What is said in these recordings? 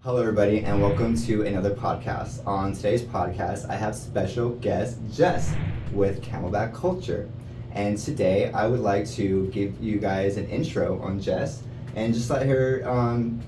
Hello, everybody, and welcome to another podcast. On today's podcast, I have special guest Jess with Camelback Culture. And today, I would like to give you guys an intro on Jess and just let her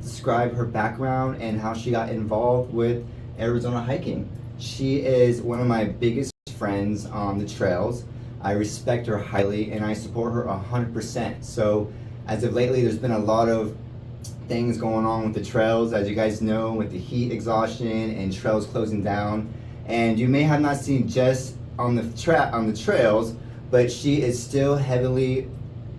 describe her background and how she got involved with Arizona hiking. She is one of my biggest friends on the trails. I respect her highly and I support her 100%. So, as of lately, there's been a lot of things going on with the trails, as you guys know, with the heat exhaustion and trails closing down. And you may have not seen Jess on the trails, but she is still heavily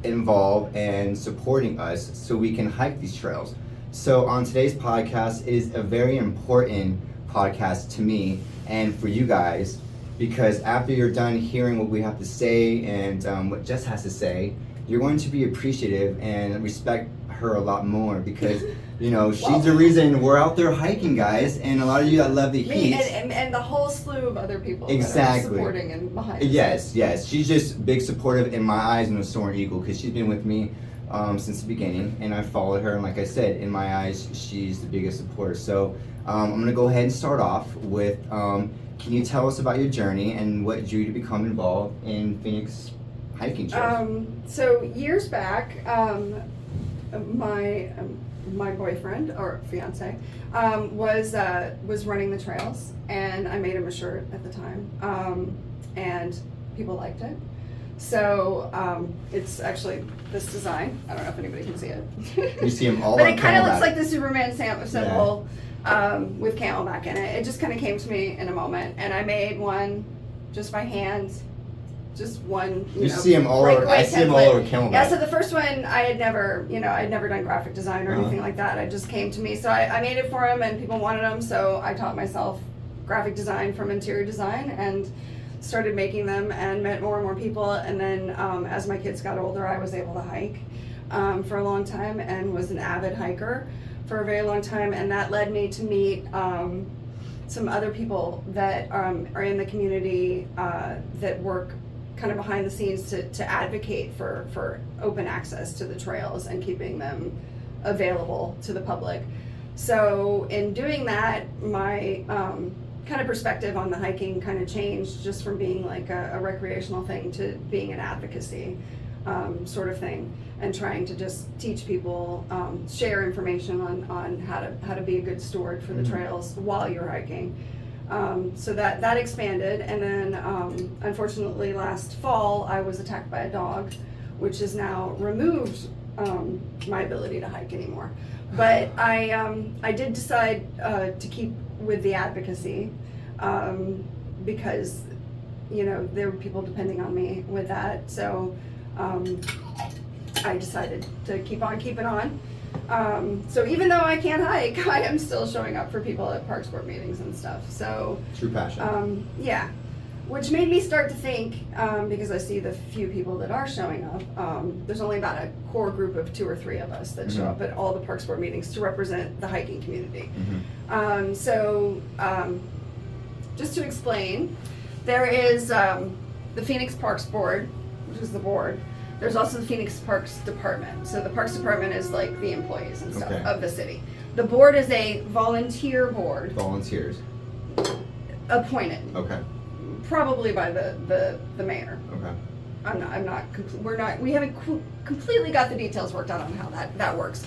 involved and supporting us so we can hike these trails. So on today's podcast, it is a very important podcast to me and for you guys, because after you're done hearing what we have to say and what Jess has to say, you're going to be appreciative and respect her a lot more, because you know she's the reason we're out there hiking, guys, and a lot of you that love the heat and the whole slew of other people exactly that are supporting and behind us. Yes, she's just big supportive in my eyes in the Soaring Eagle, because she's been with me since the beginning, and I followed her, and like I said, in my eyes she's the biggest supporter. So I'm gonna go ahead and start off with can you tell us about your journey and what drew you to become involved in Phoenix hiking trails? So years back, my boyfriend or fiance was running the trails, and I made him a shirt at the time, and people liked it. So it's actually this design. I don't know if anybody can see it. You see him all but on it kind of Camelback. looks like the Superman symbol with Camelback in it. It just kind of came to me in a moment, and I made one just by hand. Just one, you see him all over. I see him all over Camelback. Yeah, so the first one I had never, I'd never done graphic design or anything like that. It just came to me, so I made it for him, and people wanted them, so I taught myself graphic design from interior design and started making them and met more and more people. And then as my kids got older, I was able to hike for a long time and was an avid hiker for a very long time, and that led me to meet some other people that are in the community that work kind of behind the scenes to advocate for open access to the trails and keeping them available to the public. So in doing that, my kind of perspective on the hiking kind of changed, just from being like a recreational thing to being an advocacy sort of thing, and trying to just teach people, share information on how to be a good steward for the trails while you're hiking. So that expanded, and then unfortunately last fall I was attacked by a dog, which has now removed my ability to hike anymore. But I did decide to keep with the advocacy because there were people depending on me with that. So I decided to keep on keeping on. So even though I can't hike, I am still showing up for people at parks board meetings and stuff. So True passion. Yeah, which made me start to think, because I see the few people that are showing up. There's only about a core group of 2 or 3 of us that show up at all the parks board meetings to represent the hiking community. Just to explain, there is the Phoenix Parks Board, which is the board. There's also the Phoenix Parks Department. So the Parks Department is like the employees and stuff of the city. The board is a volunteer board. Volunteers. Appointed. Okay. Probably by the mayor. Okay. We haven't completely got the details worked out on how that works.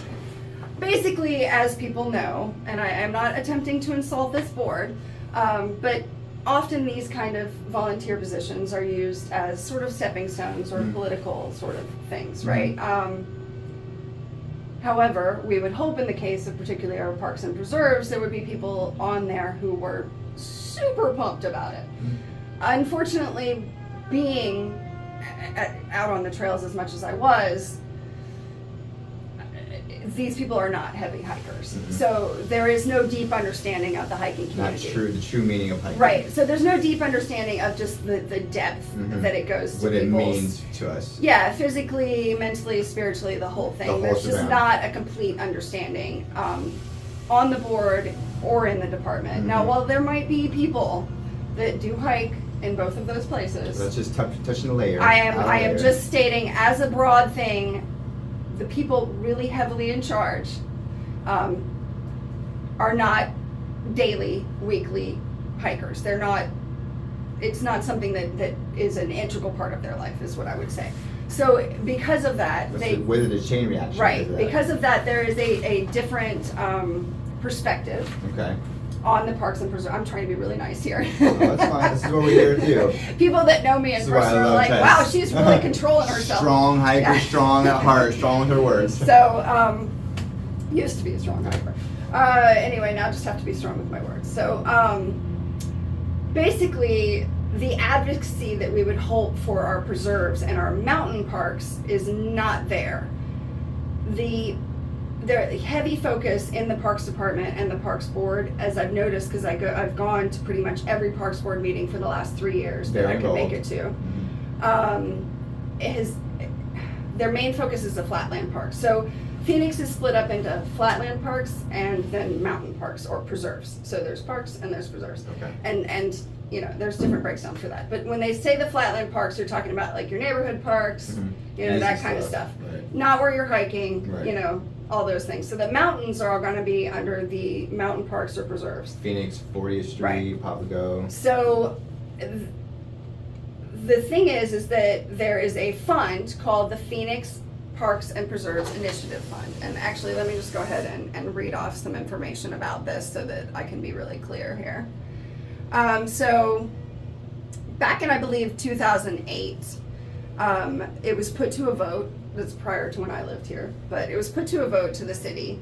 Basically, as people know, and I am not attempting to insult this board, but often these kind of volunteer positions are used as sort of stepping stones or political sort of things, right? However, we would hope in the case of particularly our parks and preserves, there would be people on there who were super pumped about it. Unfortunately, being out on the trails as much as I was, these people are not heavy hikers. So there is no deep understanding of the hiking community. Not true, the true meaning of hiking. Right, so there's no deep understanding of just the depth that it goes to what it people's, means to us. Yeah, physically, mentally, spiritually, the whole thing. The whole There's just shebang. not a complete understanding on the board or in the department. Now, while there might be people that do hike in both of those places, Let's just touching the layer. I am just stating as a broad thing, the people really heavily in charge are not daily, weekly hikers. They're not, it's not something that is an integral part of their life, is what I would say. So because of that, with a chain reaction. Right. Because of that, there is a different perspective. Okay. On the parks and preserves. I'm trying to be really nice here. Oh, that's fine. This is what we're here to do. People that know me in person are like, wow, she's really controlling herself. Strong hiker, strong at heart, strong with her words. So, used to be a strong hiker. Anyway, now I just have to be strong with my words. So, basically, the advocacy that we would hold for our preserves and our mountain parks is not there. The heavy focus in the Parks Department and the Parks Board, as I've noticed, because I've gone to pretty much every Parks Board meeting for the last 3 years that I could make it to. Their main focus is the flatland parks. So Phoenix is split up into flatland parks and then mountain parks or preserves. So there's parks and there's preserves. Okay. And you know, there's different breakdowns for that. But when they say the flatland parks, you're talking about like your neighborhood parks, you know, that kind of stuff. Right. Not where you're hiking, Right. you know, all those things. So the mountains are all going to be under the mountain parks or preserves. Phoenix, 40th Street, Right. Papago. So the thing is that there is a fund called the Phoenix Parks and Preserves Initiative Fund. And actually, let me just go ahead and read off some information about this so that I can be really clear here. So back in, I believe, 2008, it was put to a vote. That's prior to when I lived here, but it was put to a vote to the city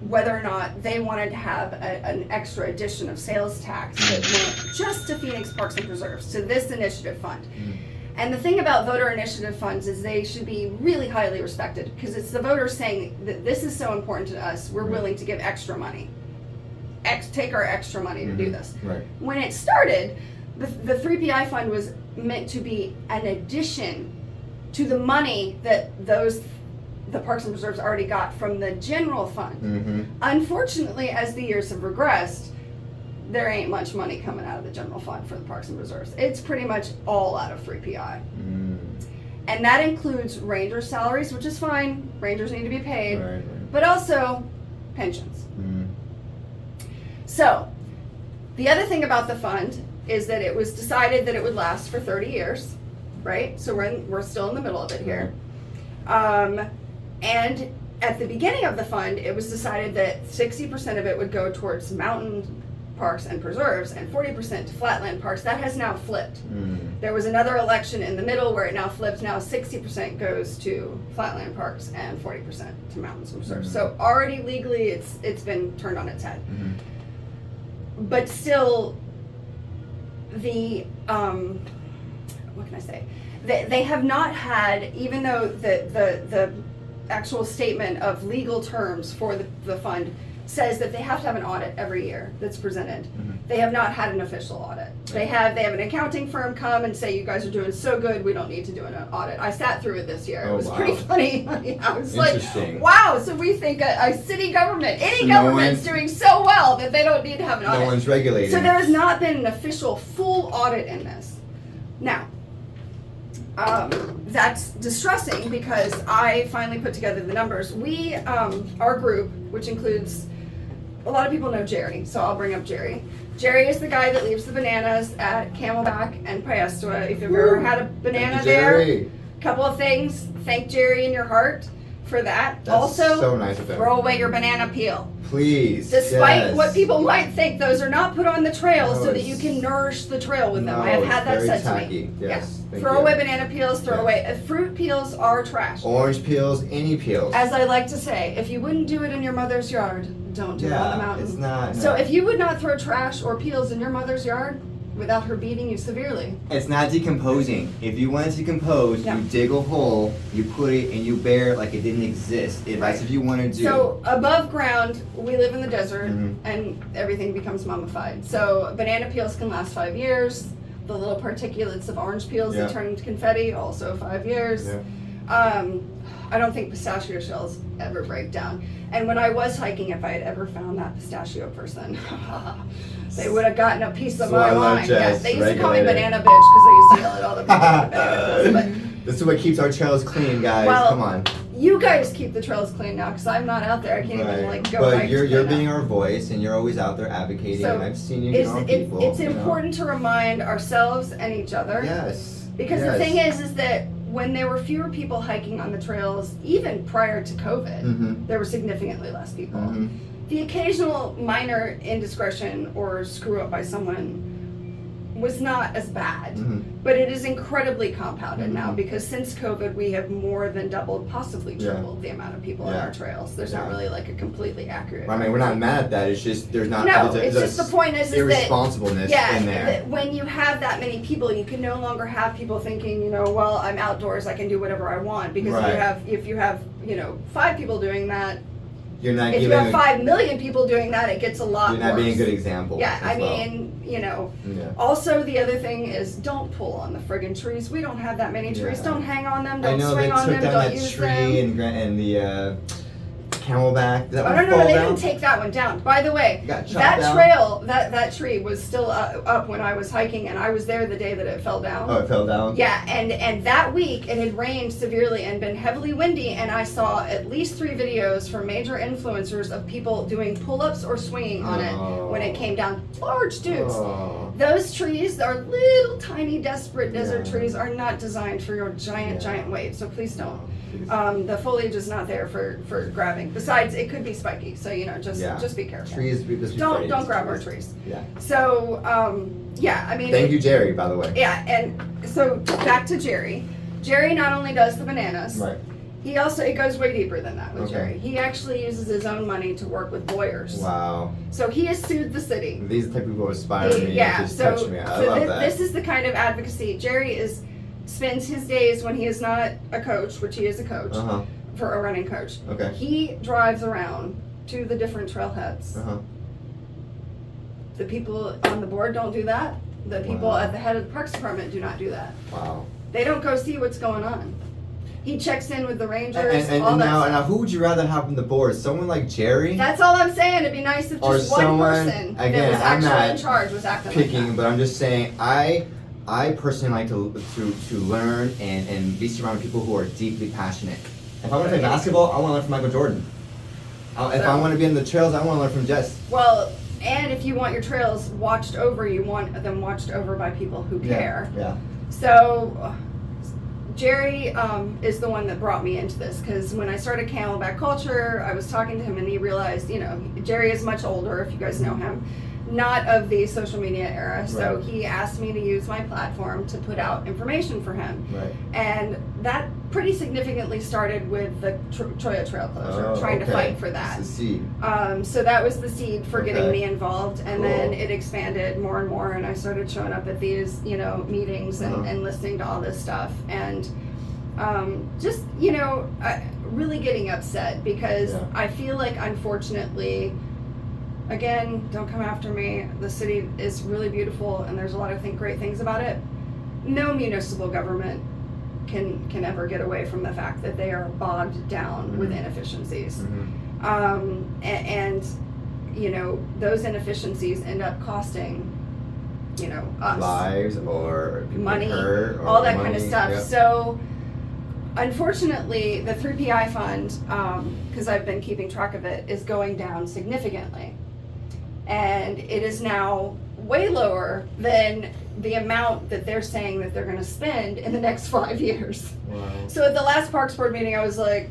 whether or not they wanted to have an extra addition of sales tax that went just to Phoenix Parks and Preserves, to this initiative fund. And the thing about voter initiative funds is they should be really highly respected, because it's the voters saying that this is so important to us, we're willing to give extra money. Take our extra money to do this. Right. When it started, the 3PI fund was meant to be an addition to the money that the Parks and Preserves already got from the general fund. Unfortunately, as the years have regressed, there ain't much money coming out of the general fund for the Parks and Preserves. It's pretty much all out of 3PI. And that includes ranger salaries, which is fine. Rangers need to be paid. Right. But also pensions. So, the other thing about the fund is that it was decided that it would last for 30 years. Right? So we're still in the middle of it here. And at the beginning of the fund, it was decided that 60% of it would go towards mountain parks and preserves and 40% to flatland parks. That has now flipped. There was another election in the middle where it now flipped. Now 60% goes to flatland parks and 40% to mountains and preserves. So already legally it's been turned on its head. But still, the what can I say? They have not had, even though the actual statement of legal terms for the fund says that they have to have an audit every year that's presented. They have not had an official audit. They have an accounting firm come and say, you guys are doing so good, we don't need to do an audit. I sat through it this year. It was pretty funny. I was like, wow, so we think a city government, any government's doing so well that they don't need to have an audit. No one's regulating. So there has not been an official full audit in this. Now, that's distressing because I finally put together the numbers. We, our group, which includes, a lot of people know Jerry, so I'll bring up Jerry. Jerry is the guy that leaves the bananas at Camelback and Paestua. If you've ever had a banana there, couple of things. Thank Jerry in your heart for that. That's also, so nice of him. Throw away your banana peel. Please. Despite what people might think, those are not put on the trail so that you can nourish the trail with them. I have had that said to me. Yes. Yeah. Throw away banana peels, throw away. Fruit peels are trash. Orange peels, any peels. As I like to say, if you wouldn't do it in your mother's yard, don't do it on the mountain. It's not. So if you would not throw trash or peels in your mother's yard without her beating you severely. It's not decomposing. If you want it to decompose, you dig a hole, you put it, and you bear it like it didn't exist. That's what you want to do. So above ground, we live in the desert, and everything becomes mummified. So banana peels can last 5 years. The little particulates of orange peels that turn into confetti, also 5 years. I don't think pistachio shells ever break down. And when I was hiking, if I had ever found that pistachio person, they would have gotten a piece of my mind. Yes, they used to call me banana bitch because I used to yell at all the people. This is what keeps our trails clean, guys. Well, come on. you guys keep the trails clean now because I'm not out there. I can't even like go. But you're being our voice, and you're always out there advocating. So and I've seen you get on people. It's important to remind ourselves and each other. Yes. Because the thing is that when there were fewer people hiking on the trails, even prior to COVID, there were significantly less people. The occasional minor indiscretion or screw up by someone was not as bad, but it is incredibly compounded now because since COVID we have more than doubled, possibly tripled the amount of people on our trails. There's not really like a completely accurate. I mean, we're not mad at that. It's just there's not. No, it's just the point is irresponsibleness in there. That when you have that many people, you can no longer have people thinking, well, I'm outdoors, I can do whatever I want because if you have 5 people doing that. If you have 5 million people doing that, it gets a lot worse. You're not being a good example. Yeah, I mean, Also, the other thing is don't pull on the friggin' trees. We don't have that many trees. Don't hang on them. Don't swing on them. Don't use them. I know they took down that tree and the Camelback. No, they didn't take that one down. By the way, that trail, that tree was still up when I was hiking, and I was there the day that it fell down. Oh, it fell down? Yeah, and that week it had rained severely and been heavily windy, and I saw at least 3 videos from major influencers of people doing pull-ups or swinging on it when it came down. Large dudes. Those trees are little tiny desperate desert trees are not designed for your giant waves, so please don't. The foliage is not there for grabbing. Besides, it could be spiky, so just be careful. Trees, don't grab our trees. Yeah. So I mean. Thank you, Jerry, by the way. Yeah, and so back to Jerry. Jerry not only does the bananas. Right. It goes way deeper than that with Jerry. He actually uses his own money to work with lawyers. Wow. So he has sued the city. These type of people inspire me. Just touch me. I love that. This is the kind of advocacy. Jerry spends his days when he is not a coach, which he is a coach, for a running coach. Okay. He drives around to the different trailheads. The people on the board don't do that. The people at the head of the Parks Department do not do that. Wow. They don't go see what's going on. He checks in with the rangers. And now, who would you rather have on the board? Someone like Jerry? That's all I'm saying. It'd be nice if just one person that was actually in charge was acting like that. But I'm just saying, I personally like to learn and be surrounded with people who are deeply passionate. If I want to play basketball, I want to learn from Michael Jordan. If I want to be in the trails, I want to learn from Jess. Well, and if you want your trails watched over, you want them watched over by people who care. Yeah. So Jerry is the one that brought me into this because when I started Camelback Culture, I was talking to him and he realized, Jerry is much older, if you guys know him, not of the social media era. So he asked me to use my platform to put out information for him. Right. And that pretty significantly started with the Troya Trail closure, trying to fight for that. That's the seed. So that was the seed for getting me involved, and then it expanded more and more, and I started showing up at these, meetings and listening to all this stuff, and just, really getting upset because I feel like, unfortunately, again, don't come after me, the city is really beautiful and there's a lot of great things about it. No municipal government can ever get away from the fact that they are bogged down with inefficiencies. And those inefficiencies end up costing us lives or money, hurt or all that money, kind of stuff. So unfortunately the 3PI fund, because I've been keeping track of it, is going down significantly, and it is now way lower than the amount that they're saying that they're going to spend in the next 5 years. Wow. So at the last Parks Board meeting, I was like,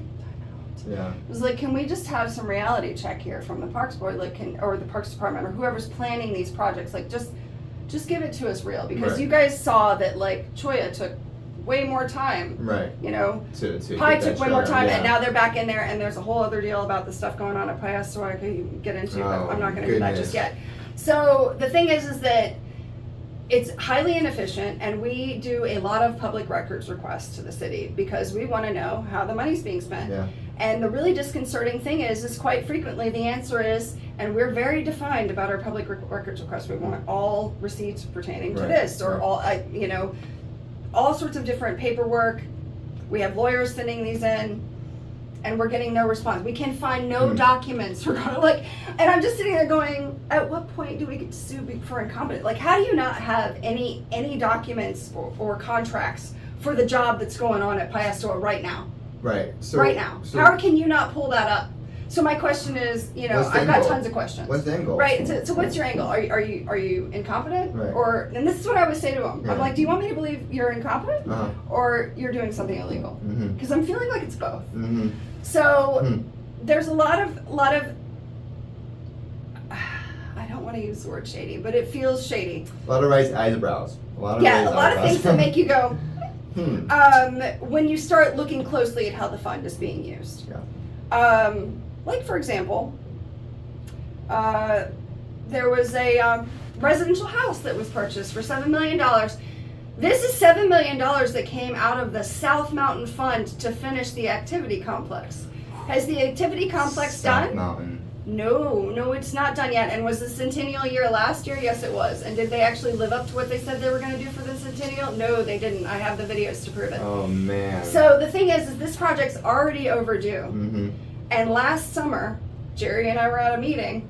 Yeah. I was like, can we just have some reality check here from the Parks Board, or the Parks Department, or whoever's planning these projects, just give it to us real, because you guys saw that Cholla took way more time. Right. Pi took way more time, and now they're back in there, and there's a whole other deal about the stuff going on at Pi so I could get into, but I'm not going to do that just yet. So the thing is that it's highly inefficient, and we do a lot of public records requests to the city because we want to know how the money's being spent. Yeah. And the really disconcerting thing is quite frequently the answer is, and we're very defined about our public records requests, we want all receipts pertaining to this, or all sorts of different paperwork. We have lawyers sending these in, and we're getting no response. We can find no documents. And I'm just sitting there going, at what point do we get sued for incompetence? How do you not have any documents or contracts for the job that's going on at Pi right now? Right. So right now. So How can you not pull that up? So my question is, you know, What's the I've got angle? tons of questions. What's the angle? Right. So what's your angle? Are you incompetent? Right. Or, and this is what I always say to them. Yeah. I'm like, do you want me to believe you're incompetent Uh-huh. or you're doing something illegal? Mm-hmm. Because I'm feeling like it's both. Mm-hmm. So there's a lot of I don't want to use the word shady, but it feels shady. A lot of raised eyebrows. A lot of Yeah, raised a lot of eyebrows. things that make you go, Hmm. when you start looking closely at how the fund is being used. Yeah. Like for example, there was a residential house that was purchased for $7 million. This is $7 million that came out of the South Mountain Fund to finish the activity complex. Has the activity complex South done? Mountain. No, it's not done yet. And was the centennial year last year? Yes, it was. And did they actually live up to what they said they were going to do for the centennial? No, they didn't. I have the videos to prove it. Oh man. So the thing is this project's already overdue. Mm-hmm. And last summer, Jerry and I were at a meeting,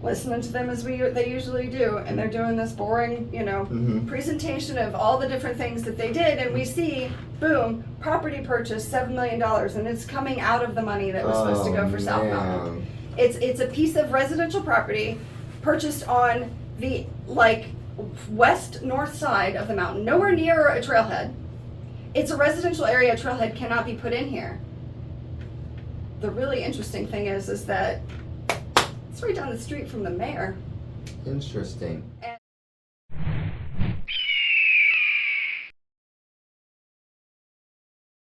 listening to them as they usually do, and they're doing this boring, you know, presentation of all the different things that they did, and we see, boom, property purchase, $7 million, and it's coming out of the money that was supposed to go for South Mountain. It's a piece of residential property purchased on the west north side of the mountain, nowhere near a trailhead. It's a residential area. A trailhead cannot be put in here. The really interesting thing is that it's right down the street from the mayor. Interesting. And